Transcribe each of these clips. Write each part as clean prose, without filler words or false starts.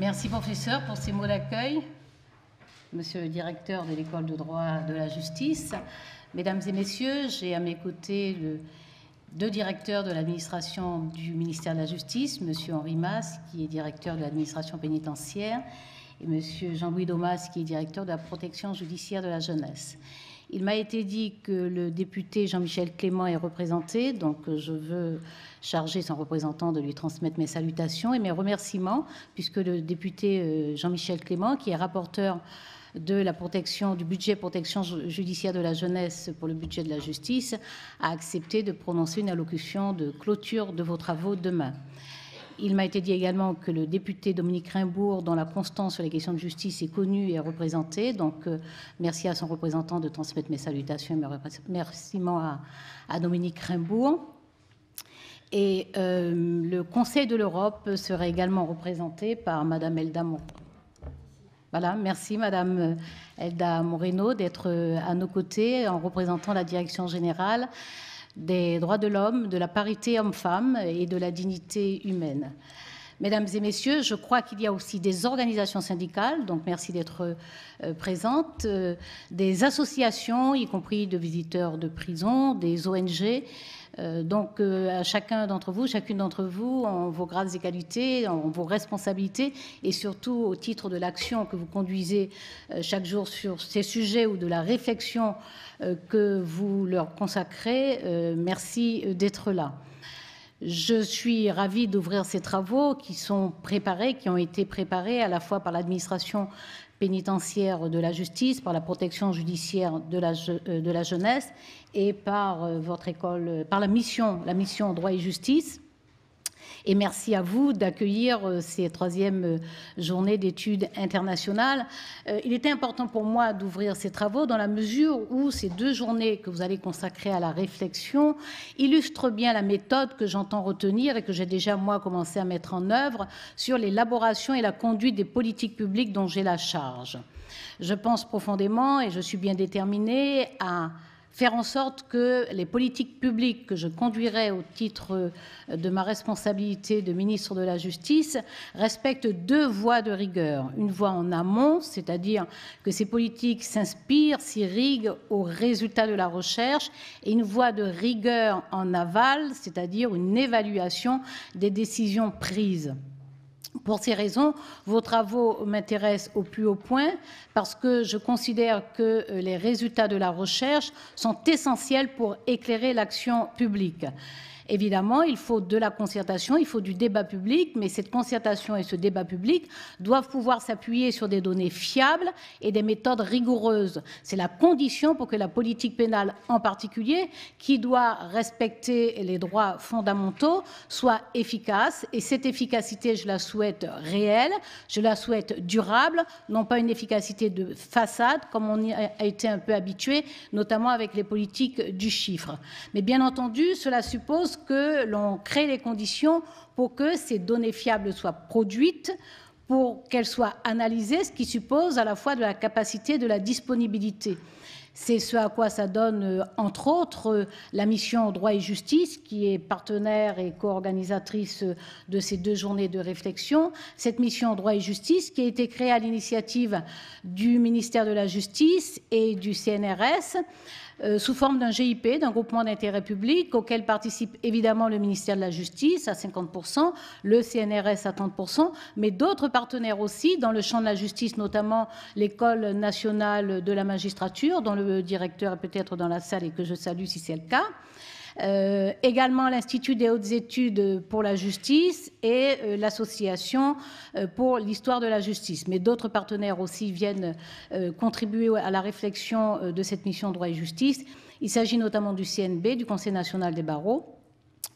Merci, professeur, pour ces mots d'accueil. Monsieur le directeur de l'École de droit de la justice, mesdames et messieurs, j'ai à mes côtés deux directeurs de l'administration du ministère de la Justice, monsieur Henri Mas, qui est directeur de l'administration pénitentiaire, et monsieur Jean-Louis Domas, qui est directeur de la protection judiciaire de la jeunesse. Il m'a été dit que le député Jean-Michel Clément est représenté, donc je veux charger son représentant de lui transmettre mes salutations et mes remerciements, puisque le député Jean-Michel Clément, qui est rapporteur de la protection, du budget protection judiciaire de la jeunesse pour le budget de la justice, a accepté de prononcer une allocution de clôture de vos travaux demain. Il m'a été dit également que le député Dominique Rimbourg, dont la constance sur les questions de justice est connue et représentée. Donc, merci à son représentant de transmettre mes salutations et mes remerciements à Dominique Rimbourg. Et le Conseil de l'Europe serait également représenté par Madame Elda Moreno. Voilà, merci Madame Elda Moreno d'être à nos côtés en représentant la Direction générale des droits de l'homme, de la parité homme-femme et de la dignité humaine. Mesdames et messieurs, je crois qu'il y a aussi des organisations syndicales, donc merci d'être présentes, des associations, y compris de visiteurs de prison, des ONG. Donc, à chacun d'entre vous, chacune d'entre vous, en vos grades et qualités, en vos responsabilités, et surtout au titre de l'action que vous conduisez chaque jour sur ces sujets ou de la réflexion que vous leur consacrez, merci d'être là. Je suis ravie d'ouvrir ces travaux qui sont préparés, qui ont été préparés à la fois par l'administration pénitentiaire de la justice, par la protection judiciaire de la jeunesse et par votre école, par la mission droit et justice. Et merci à vous d'accueillir ces troisièmes journées d'études internationales. Il était important pour moi d'ouvrir ces travaux dans la mesure où ces 2 journées que vous allez consacrer à la réflexion illustrent bien la méthode que j'entends retenir et que j'ai déjà, moi, commencé à mettre en œuvre sur l'élaboration et la conduite des politiques publiques dont j'ai la charge. Je pense profondément et je suis bien déterminée à faire en sorte que les politiques publiques que je conduirai au titre de ma responsabilité de ministre de la Justice respectent 2 voies de rigueur. Une voie en amont, c'est-à-dire que ces politiques s'inspirent, s'irriguent aux résultats de la recherche, et une voie de rigueur en aval, c'est-à-dire une évaluation des décisions prises. Pour ces raisons, vos travaux m'intéressent au plus haut point parce que je considère que les résultats de la recherche sont essentiels pour éclairer l'action publique. Évidemment, il faut de la concertation, il faut du débat public, mais cette concertation et ce débat public doivent pouvoir s'appuyer sur des données fiables et des méthodes rigoureuses. C'est la condition pour que la politique pénale en particulier, qui doit respecter les droits fondamentaux, soit efficace. Et cette efficacité, je la souhaite réelle, je la souhaite durable, non pas une efficacité de façade, comme on y a été un peu habitué, notamment avec les politiques du chiffre. Mais bien entendu, cela suppose que l'on crée les conditions pour que ces données fiables soient produites, pour qu'elles soient analysées, ce qui suppose à la fois de la capacité et de la disponibilité. C'est ce à quoi ça donne, entre autres, la mission Droit et Justice, qui est partenaire et co-organisatrice de ces 2 journées de réflexion. Cette mission Droit et Justice, qui a été créée à l'initiative du ministère de la Justice et du CNRS, sous forme d'un GIP, d'un groupement d'intérêt public, auquel participe évidemment le ministère de la Justice à 50%, le CNRS à 30%, mais d'autres partenaires aussi dans le champ de la justice, notamment l'École nationale de la magistrature, dont le directeur est peut-être dans la salle et que je salue si c'est le cas. Également l'Institut des hautes études pour la justice et l'Association pour l'histoire de la justice. Mais d'autres partenaires aussi viennent contribuer à la réflexion de cette mission droit et justice. Il s'agit notamment du CNB, du Conseil national des barreaux,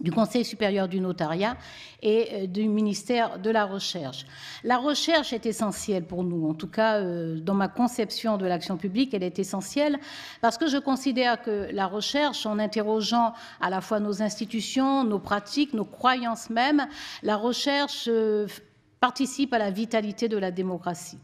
du Conseil supérieur du notariat et du ministère de la Recherche. La recherche est essentielle pour nous, en tout cas dans ma conception de l'action publique, elle est essentielle parce que je considère que la recherche, en interrogeant à la fois nos institutions, nos pratiques, nos croyances même, la recherche participe à la vitalité de la démocratie.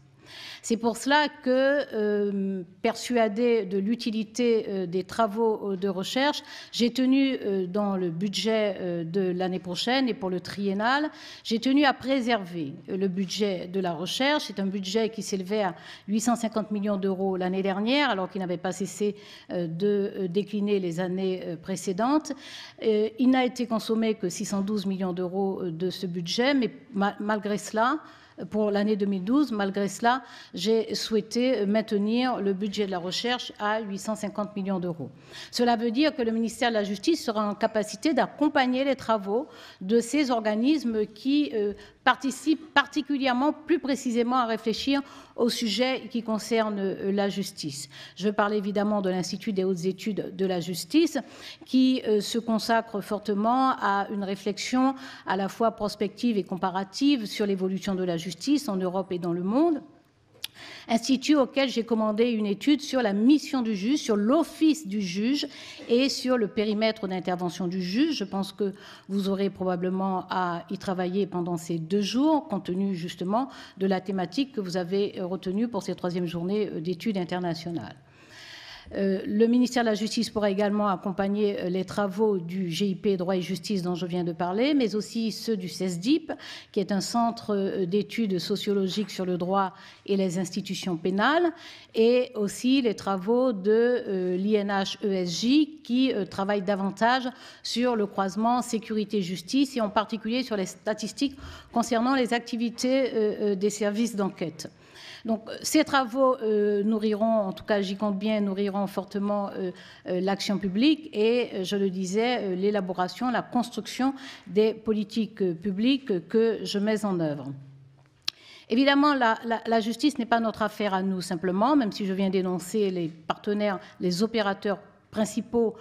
C'est pour cela que, persuadée de l'utilité des travaux de recherche, j'ai tenu, dans le budget de l'année prochaine et pour le triennal, j'ai tenu à préserver le budget de la recherche. C'est un budget qui s'élevait à 850 millions d'euros l'année dernière, alors qu'il n'avait pas cessé de décliner les années précédentes. Il n'a été consommé que 612 millions d'euros de ce budget, mais malgré cela, pour l'année 2012, malgré cela, j'ai souhaité maintenir le budget de la recherche à 850 millions d'euros. Cela veut dire que le ministère de la Justice sera en capacité d'accompagner les travaux de ces organismes qui participent particulièrement, plus précisément, à réfléchir au sujet qui concerne la justice. Je parle évidemment de l'Institut des hautes études de la justice qui se consacre fortement à une réflexion à la fois prospective et comparative sur l'évolution de la justice en Europe et dans le monde. Institut auquel j'ai commandé une étude sur la mission du juge, sur l'office du juge et sur le périmètre d'intervention du juge. Je pense que vous aurez probablement à y travailler pendant ces 2 jours, compte tenu justement de la thématique que vous avez retenue pour ces 3e journées d'études internationales. Le ministère de la Justice pourra également accompagner les travaux du GIP Droit et Justice dont je viens de parler, mais aussi ceux du CESDIP, qui est un centre d'études sociologiques sur le droit et les institutions pénales, et aussi les travaux de l'INH-ESJ, qui travaille davantage sur le croisement sécurité-justice, et en particulier sur les statistiques concernant les activités des services d'enquête. Donc, ces travaux nourriront, en tout cas j'y compte bien, nourriront fortement l'action publique et, je le disais, l'élaboration, la construction des politiques publiques que je mets en œuvre. Évidemment, la justice n'est pas notre affaire à nous simplement, même si je viens d'énoncer les partenaires, les opérateurs principaux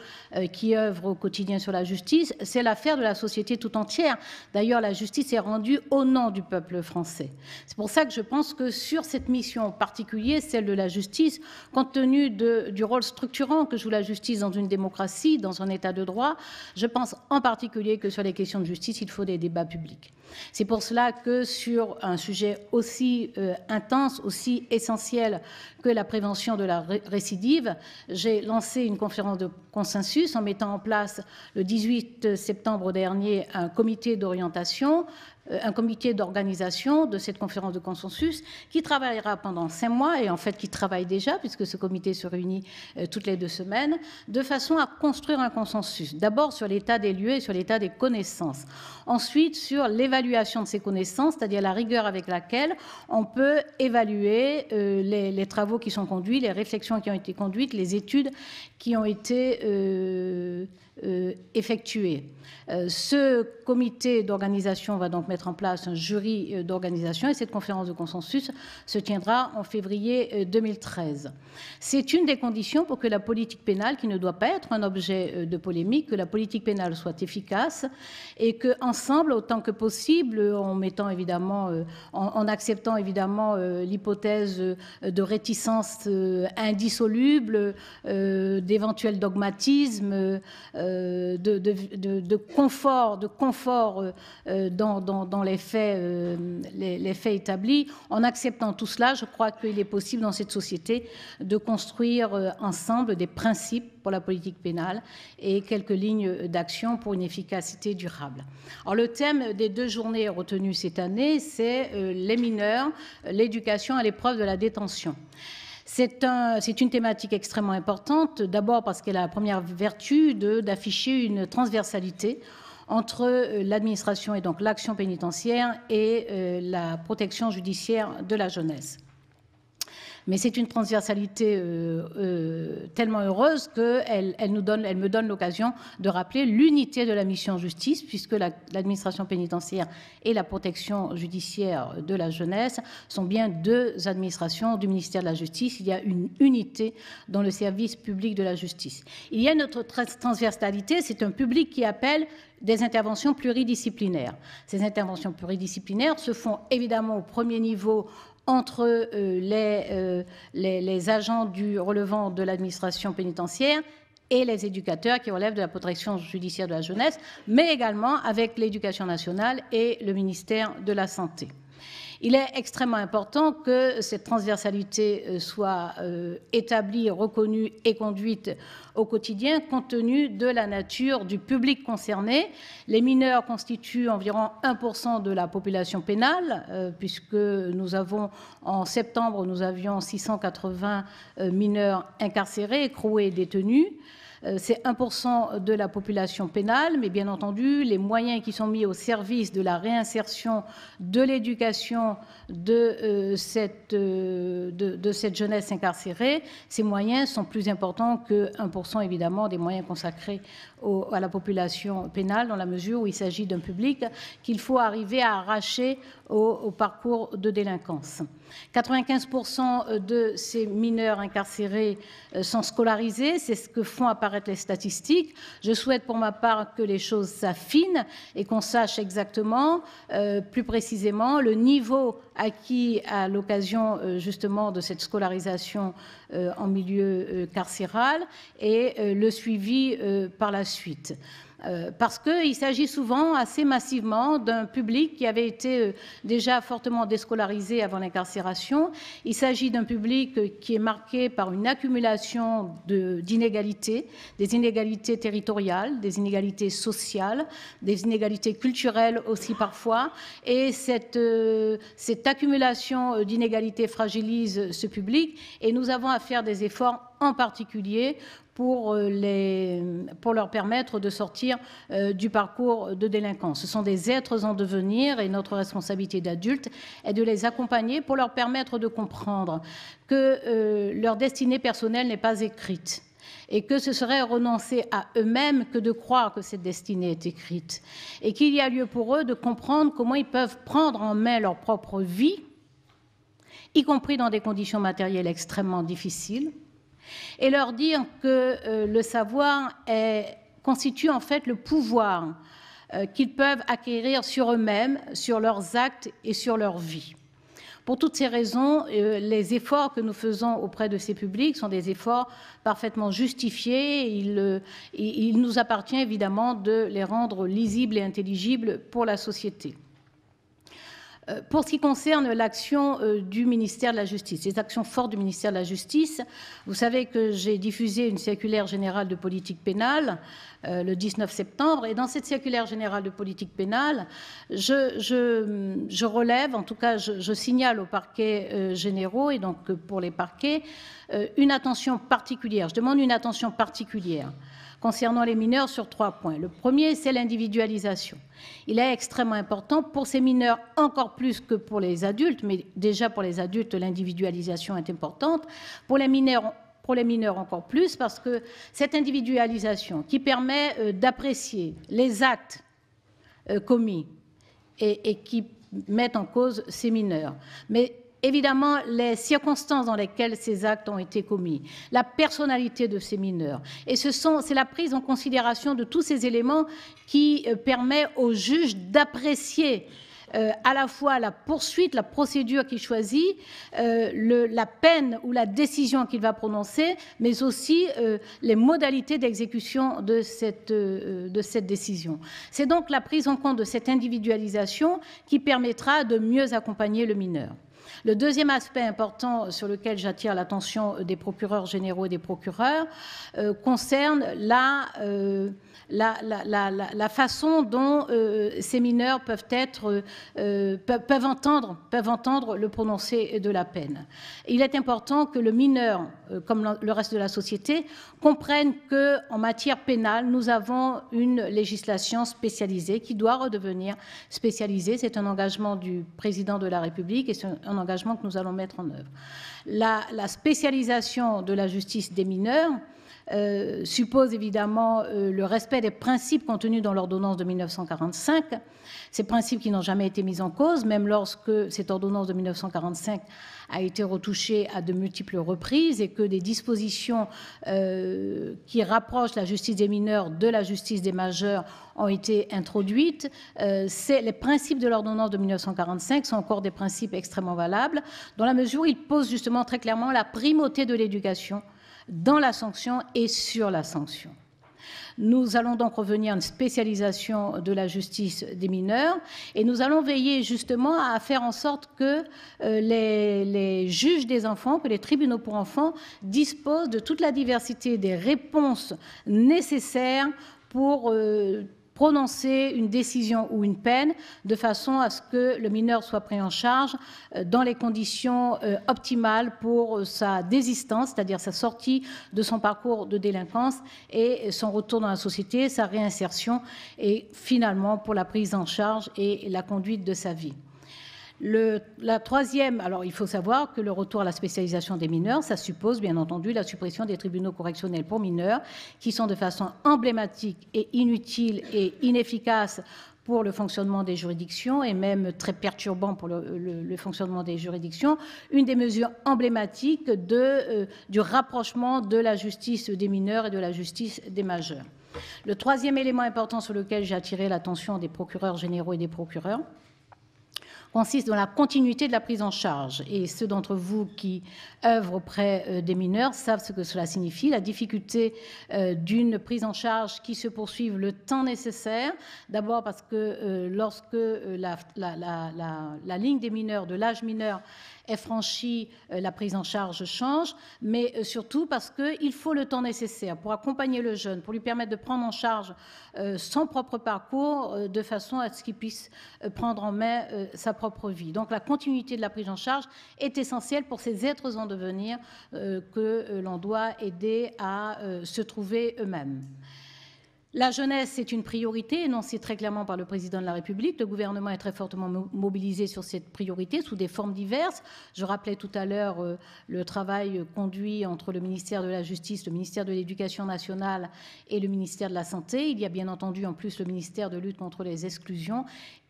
qui œuvrent au quotidien sur la justice, c'est l'affaire de la société tout entière. D'ailleurs, la justice est rendue au nom du peuple français. C'est pour ça que je pense que sur cette mission en particulier, celle de la justice, compte tenu du rôle structurant que joue la justice dans une démocratie, dans un état de droit, je pense en particulier que sur les questions de justice, il faut des débats publics. C'est pour cela que sur un sujet aussi intense, aussi essentiel que la prévention de la récidive, j'ai lancé une conférence de consensus en mettant en place le 18 septembre dernier un comité d'orientation, un comité d'organisation de cette conférence de consensus qui travaillera pendant 5 mois et en fait qui travaille déjà puisque ce comité se réunit toutes les 2 semaines de façon à construire un consensus. D'abord sur l'état des lieux et sur l'état des connaissances. Ensuite sur l'évaluation de ces connaissances, c'est-à-dire la rigueur avec laquelle on peut évaluer les travaux qui sont conduits, les réflexions qui ont été conduites, les études qui ont été effectuées. Ce comité d'organisation va donc mettre en place un jury d'organisation et cette conférence de consensus se tiendra en février 2013. C'est une des conditions pour que la politique pénale, qui ne doit pas être un objet de polémique, que la politique pénale soit efficace et qu'ensemble, autant que possible, en mettant évidemment, en acceptant évidemment l'hypothèse de réticence indissoluble, d'éventuels dogmatismes, de confort dans les faits établis. En acceptant tout cela, je crois qu'il est possible dans cette société de construire ensemble des principes pour la politique pénale et quelques lignes d'action pour une efficacité durable. Alors, le thème des 2 journées retenues cette année, c'est les mineurs, l'éducation à l'épreuve de la détention. C'est une thématique extrêmement importante, d'abord parce qu'elle a la première vertu d'afficher une transversalité entre l'administration et donc l'action pénitentiaire et la protection judiciaire de la jeunesse. Mais c'est une transversalité tellement heureuse qu'elle me donne l'occasion de rappeler l'unité de la mission justice, puisque l'administration pénitentiaire et la protection judiciaire de la jeunesse sont bien 2 administrations du ministère de la Justice. Il y a une unité dans le service public de la justice. Il y a une autre transversalité, c'est un public qui appelle des interventions pluridisciplinaires. Ces interventions pluridisciplinaires se font évidemment au premier niveau entre les agents relevant de l'administration pénitentiaire et les éducateurs qui relèvent de la protection judiciaire de la jeunesse, mais également avec l'Éducation nationale et le ministère de la Santé. Il est extrêmement important que cette transversalité soit établie, reconnue et conduite au quotidien compte tenu de la nature du public concerné. Les mineurs constituent environ 1% de la population pénale, puisque nous avons, en septembre, nous avions 680 mineurs incarcérés, écroués et détenus. C'est 1% de la population pénale, mais bien entendu, les moyens qui sont mis au service de la réinsertion, de l'éducation de cette jeunesse incarcérée, ces moyens sont plus importants que 1% évidemment des moyens consacrés à la population pénale, dans la mesure où il s'agit d'un public qu'il faut arriver à arracher au parcours de délinquance. 95% de ces mineurs incarcérés sont scolarisés, c'est ce que font apparaître les statistiques. Je souhaite pour ma part que les choses s'affinent et qu'on sache exactement, plus précisément, le niveau acquis à l'occasion justement de cette scolarisation en milieu carcéral et le suivi par la suite. Parce qu'il s'agit souvent assez massivement d'un public qui avait été déjà fortement déscolarisé avant l'incarcération. Il s'agit d'un public qui est marqué par une accumulation d'inégalités, des inégalités territoriales, des inégalités sociales, des inégalités culturelles aussi parfois. Et cette accumulation d'inégalités fragilise ce public et nous avons à faire des efforts en particulier pour leur permettre de sortir du parcours de délinquance. Ce sont des êtres en devenir et notre responsabilité d'adultes est de les accompagner pour leur permettre de comprendre que leur destinée personnelle n'est pas écrite et que ce serait renoncer à eux-mêmes que de croire que cette destinée est écrite et qu'il y a lieu pour eux de comprendre comment ils peuvent prendre en main leur propre vie, y compris dans des conditions matérielles extrêmement difficiles, et leur dire que le savoir constitue en fait le pouvoir qu'ils peuvent acquérir sur eux-mêmes, sur leurs actes et sur leur vie. Pour toutes ces raisons, les efforts que nous faisons auprès de ces publics sont des efforts parfaitement justifiés. Il nous appartient évidemment de les rendre lisibles et intelligibles pour la société. Pour ce qui concerne l'action du ministère de la Justice, les actions fortes du ministère de la Justice, vous savez que j'ai diffusé une circulaire générale de politique pénale le 19 septembre, et dans cette circulaire générale de politique pénale, je relève, en tout cas je signale aux parquets généraux et donc pour les parquets, une attention particulière. Je demande une attention particulière concernant les mineurs sur 3 points. Le premier, c'est l'individualisation. Il est extrêmement important pour ces mineurs, encore plus que pour les adultes, mais déjà pour les adultes, l'individualisation est importante. Pour les mineurs encore plus, parce que cette individualisation qui permet d'apprécier les actes commis et qui mettent en cause ces mineurs. Mais évidemment, les circonstances dans lesquelles ces actes ont été commis, la personnalité de ces mineurs. Et c'est la prise en considération de tous ces éléments qui permet au juge d'apprécier à la fois la poursuite, la procédure qu'il choisit, la peine ou la décision qu'il va prononcer, mais aussi les modalités d'exécution de cette décision. C'est donc la prise en compte de cette individualisation qui permettra de mieux accompagner le mineur. Le deuxième aspect important sur lequel j'attire l'attention des procureurs généraux et des procureurs concerne la façon dont ces mineurs peuvent entendre le prononcé de la peine. Il est important que le mineur, comme le reste de la société, comprenne qu'en matière pénale, nous avons une législation spécialisée qui doit redevenir spécialisée. C'est un engagement du président de la République et c'est un engagement que nous allons mettre en œuvre. La spécialisation de la justice des mineurs suppose évidemment le respect des principes contenus dans l'ordonnance de 1945, ces principes qui n'ont jamais été mis en cause, même lorsque cette ordonnance de 1945 a été retouchée à de multiples reprises et que des dispositions qui rapprochent la justice des mineurs de la justice des majeurs ont été introduites. Les principes de l'ordonnance de 1945 sont encore des principes extrêmement valables, dans la mesure où ils posent justement très clairement la primauté de l'éducation dans la sanction et sur la sanction. Nous allons donc revenir à une spécialisation de la justice des mineurs et nous allons veiller justement à faire en sorte que les juges des enfants, que les tribunaux pour enfants disposent de toute la diversité des réponses nécessaires pour prononcer une décision ou une peine de façon à ce que le mineur soit pris en charge dans les conditions optimales pour sa désistance, c'est-à-dire sa sortie de son parcours de délinquance et son retour dans la société, sa réinsertion et finalement pour la prise en charge et la conduite de sa vie. La troisième, alors il faut savoir que le retour à la spécialisation des mineurs, ça suppose bien entendu la suppression des tribunaux correctionnels pour mineurs, qui sont de façon emblématique et inutile et inefficace pour le fonctionnement des juridictions et même très perturbant pour le fonctionnement des juridictions, une des mesures emblématiques du rapprochement de la justice des mineurs et de la justice des majeurs. Le troisième élément important sur lequel j'ai attiré l'attention des procureurs généraux et des procureurs consiste dans la continuité de la prise en charge. Et ceux d'entre vous qui œuvrent auprès des mineurs savent ce que cela signifie, la difficulté d'une prise en charge qui se poursuive le temps nécessaire. D'abord parce que lorsque la ligne des mineurs, de l'âge mineur, est franchie, la prise en charge change, mais surtout parce qu'il faut le temps nécessaire pour accompagner le jeune, pour lui permettre de prendre en charge son propre parcours de façon à ce qu'il puisse prendre en main sa propre vie. Donc la continuité de la prise en charge est essentielle pour ces êtres en devenir que l'on doit aider à se trouver eux-mêmes. La jeunesse est une priorité énoncée très clairement par le président de la République. Le gouvernement est très fortement mobilisé sur cette priorité sous des formes diverses. Je rappelais tout à l'heure le travail conduit entre le ministère de la Justice, le ministère de l'Éducation nationale et le ministère de la Santé. Il y a bien entendu en plus le ministère de lutte contre les exclusions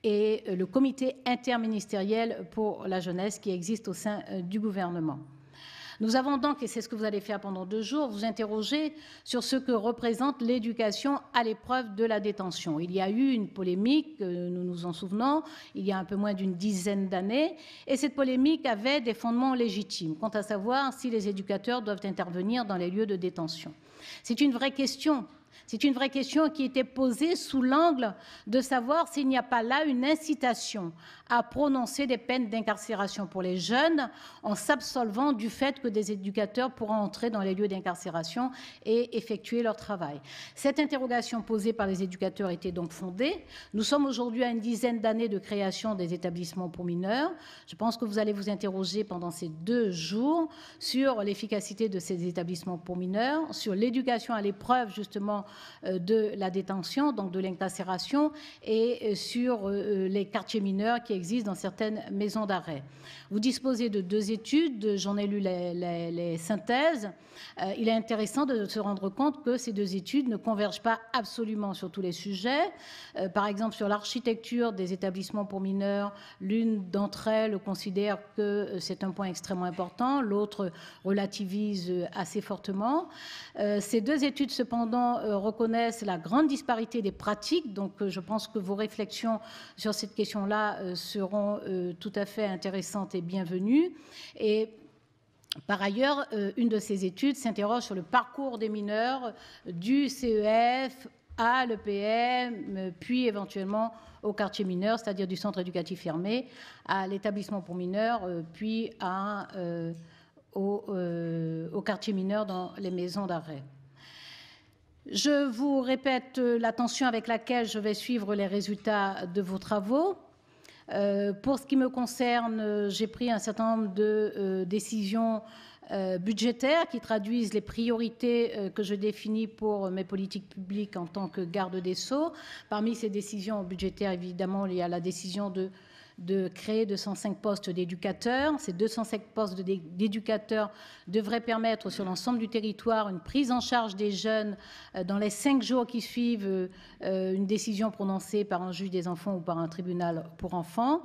et le comité interministériel pour la jeunesse qui existe au sein du gouvernement. Nous avons donc, et c'est ce que vous allez faire pendant 2 jours, vous interroger sur ce que représente l'éducation à l'épreuve de la détention. Il y a eu une polémique, nous nous en souvenons, il y a un peu moins d'une dizaine d'années, et cette polémique avait des fondements légitimes, quant à savoir si les éducateurs doivent intervenir dans les lieux de détention. C'est une vraie question. C'est une vraie question qui était posée sous l'angle de savoir s'il n'y a pas là une incitation à prononcer des peines d'incarcération pour les jeunes en s'absolvant du fait que des éducateurs pourront entrer dans les lieux d'incarcération et effectuer leur travail. Cette interrogation posée par les éducateurs était donc fondée. Nous sommes aujourd'hui à une dizaine d'années de création des établissements pour mineurs. Je pense que vous allez vous interroger pendant ces 2 jours sur l'efficacité de ces établissements pour mineurs, sur l'éducation à l'épreuve justement de la détention, donc de l'incarcération, et sur les quartiers mineurs qui existent dans certaines maisons d'arrêt. Vous disposez de 2 études, j'en ai lu les synthèses. Il est intéressant de se rendre compte que ces 2 études ne convergent pas absolument sur tous les sujets. Par exemple, sur l'architecture des établissements pour mineurs, l'une d'entre elles considère que c'est un point extrêmement important, l'autre relativise assez fortement. Ces 2 études, cependant, reconnaissent la grande disparité des pratiques, donc je pense que vos réflexions sur cette question-là seront tout à fait intéressantes et bienvenues. Et par ailleurs, une de ces études s'interroge sur le parcours des mineurs du CEF à l'EPM, puis éventuellement au quartier mineur, c'est-à-dire du centre éducatif fermé, à l'établissement pour mineurs, puis au quartier mineur dans les maisons d'arrêt. Je vous répète l'attention avec laquelle je vais suivre les résultats de vos travaux. Pour ce qui me concerne, j'ai pris un certain nombre de décisions budgétaires qui traduisent les priorités que je définis pour mes politiques publiques en tant que garde des Sceaux. Parmi ces décisions budgétaires, évidemment, il y a la décision de créer 205 postes d'éducateurs. Ces 205 postes d'éducateurs devraient permettre sur l'ensemble du territoire une prise en charge des jeunes dans les 5 jours qui suivent une décision prononcée par un juge des enfants ou par un tribunal pour enfants.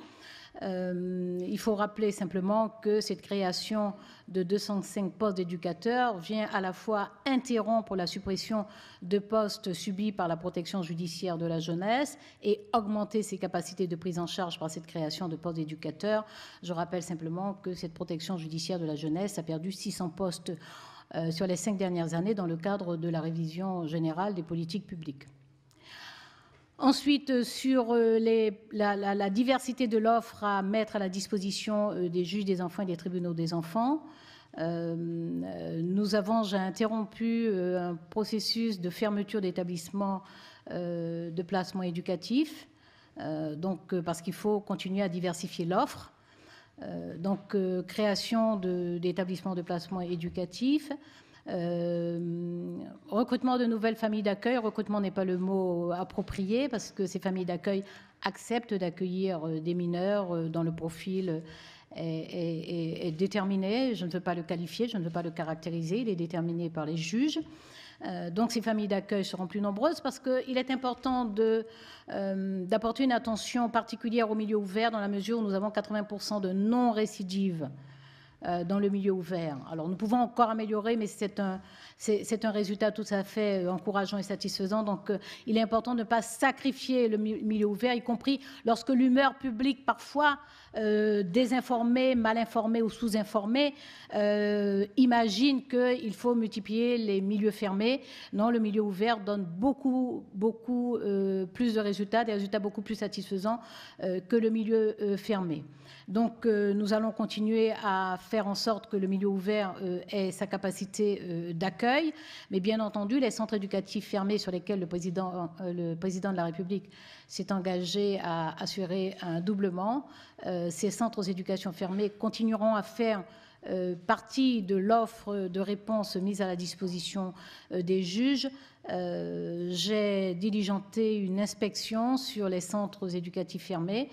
Il faut rappeler simplement que cette création de 205 postes d'éducateurs vient à la fois interrompre la suppression de postes subis par la protection judiciaire de la jeunesse et augmenter ses capacités de prise en charge par cette création de postes d'éducateurs. Je rappelle simplement que cette protection judiciaire de la jeunesse a perdu 600 postes sur les 5 dernières années dans le cadre de la révision générale des politiques publiques. Ensuite, sur la diversité de l'offre à mettre à la disposition des juges des enfants et des tribunaux des enfants, j'ai interrompu un processus de fermeture d'établissements de placement éducatif, parce qu'il faut continuer à diversifier l'offre. Création d'établissements de placement éducatif, recrutement de nouvelles familles d'accueil. Recrutement n'est pas le mot approprié parce que ces familles d'accueil acceptent d'accueillir des mineurs dont le profil est déterminé. Je ne veux pas le qualifier, je ne veux pas le caractériser, il est déterminé par les juges. Donc ces familles d'accueil seront plus nombreuses parce qu'il est important d'apporter une attention particulière au milieu ouvert dans la mesure où nous avons 80% de non-récidives dans le milieu ouvert. Alors nous pouvons encore améliorer, mais c'est un résultat tout à fait encourageant et satisfaisant. Donc il est important de ne pas sacrifier le milieu ouvert, y compris lorsque l'humeur publique, parfois désinformée, mal informée ou sous-informée, imagine qu'il faut multiplier les milieux fermés. Non, le milieu ouvert donne beaucoup plus de résultats, des résultats beaucoup plus satisfaisants que le milieu fermé. Donc nous allons continuer à faire en sorte que le milieu ouvert ait sa capacité d'accueil, mais bien entendu les centres éducatifs fermés sur lesquels le président de la République s'est engagé à assurer un doublement, ces centres d'éducation fermés continueront à faire partie de l'offre de réponse mise à la disposition des juges. J'ai diligenté une inspection sur les centres éducatifs fermés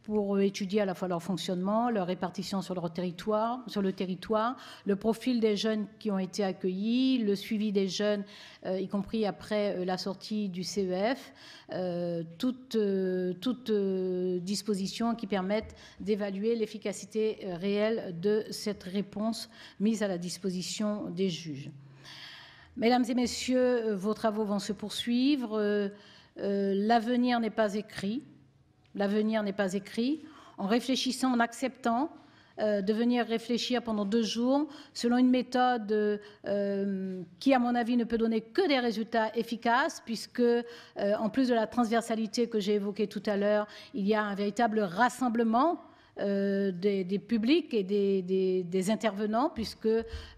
pour étudier à la fois leur fonctionnement, leur répartition sur le territoire, le profil des jeunes qui ont été accueillis, le suivi des jeunes, y compris après la sortie du CEF, toutes dispositions qui permettent d'évaluer l'efficacité réelle de cette réponse mise à la disposition des juges. Mesdames et messieurs, vos travaux vont se poursuivre. L'avenir n'est pas écrit. L'avenir n'est pas écrit. En réfléchissant, en acceptant de venir réfléchir pendant 2 jours selon une méthode qui, à mon avis, ne peut donner que des résultats efficaces puisque, en plus de la transversalité que j'ai évoquée tout à l'heure, il y a un véritable rassemblement des publics et des intervenants, puisque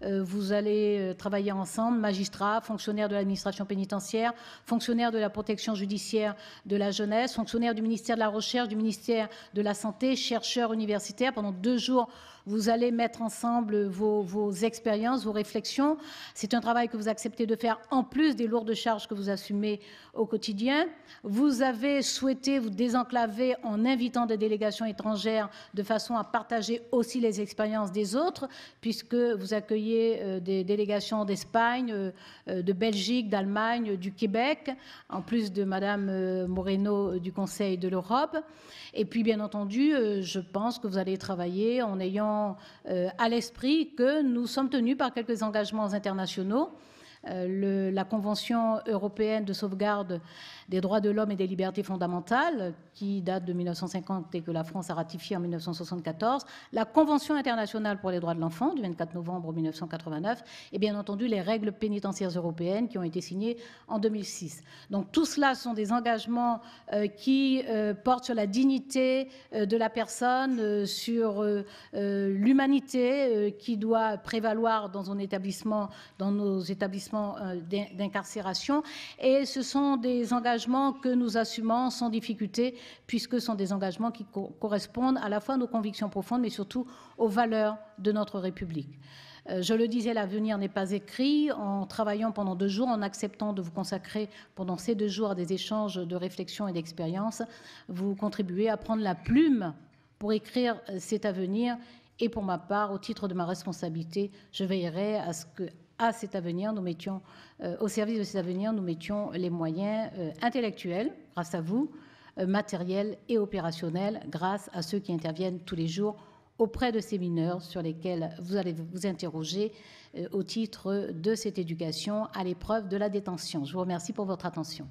vous allez travailler ensemble, magistrats, fonctionnaires de l'administration pénitentiaire, fonctionnaires de la protection judiciaire de la jeunesse, fonctionnaires du ministère de la Recherche, du ministère de la Santé, chercheurs universitaires. Pendant 2 jours, vous allez mettre ensemble vos expériences, vos réflexions. C'est un travail que vous acceptez de faire en plus des lourdes charges que vous assumez au quotidien. Vous avez souhaité vous désenclaver en invitant des délégations étrangères de façon à partager aussi les expériences des autres, puisque vous accueillez des délégations d'Espagne, de Belgique, d'Allemagne, du Québec, en plus de Madame Moreno du Conseil de l'Europe. Et puis, bien entendu, je pense que vous allez travailler en ayant à l'esprit que nous sommes tenus par quelques engagements internationaux. La Convention européenne de sauvegarde des droits de l'homme et des libertés fondamentales, qui date de 1950 et que la France a ratifiée en 1974, la Convention internationale pour les droits de l'enfant du 24 novembre 1989, et bien entendu les règles pénitentiaires européennes qui ont été signées en 2006. Donc tout cela sont des engagements qui portent sur la dignité de la personne, sur l'humanité qui doit prévaloir dans nos établissements d'incarcération, et ce sont des engagements que nous assumons sans difficulté, puisque ce sont des engagements qui correspondent à la fois à nos convictions profondes, mais surtout aux valeurs de notre République. Je le disais, l'avenir n'est pas écrit. En travaillant pendant 2 jours, en acceptant de vous consacrer pendant ces 2 jours à des échanges de réflexion et d'expérience, vous contribuez à prendre la plume pour écrire cet avenir. Et pour ma part, au titre de ma responsabilité, je veillerai à ce que à cet avenir, nous mettions, au service de cet avenir, nous mettions les moyens intellectuels, grâce à vous, matériels et opérationnels, grâce à ceux qui interviennent tous les jours auprès de ces mineurs sur lesquels vous allez vous interroger au titre de cette éducation à l'épreuve de la détention. Je vous remercie pour votre attention.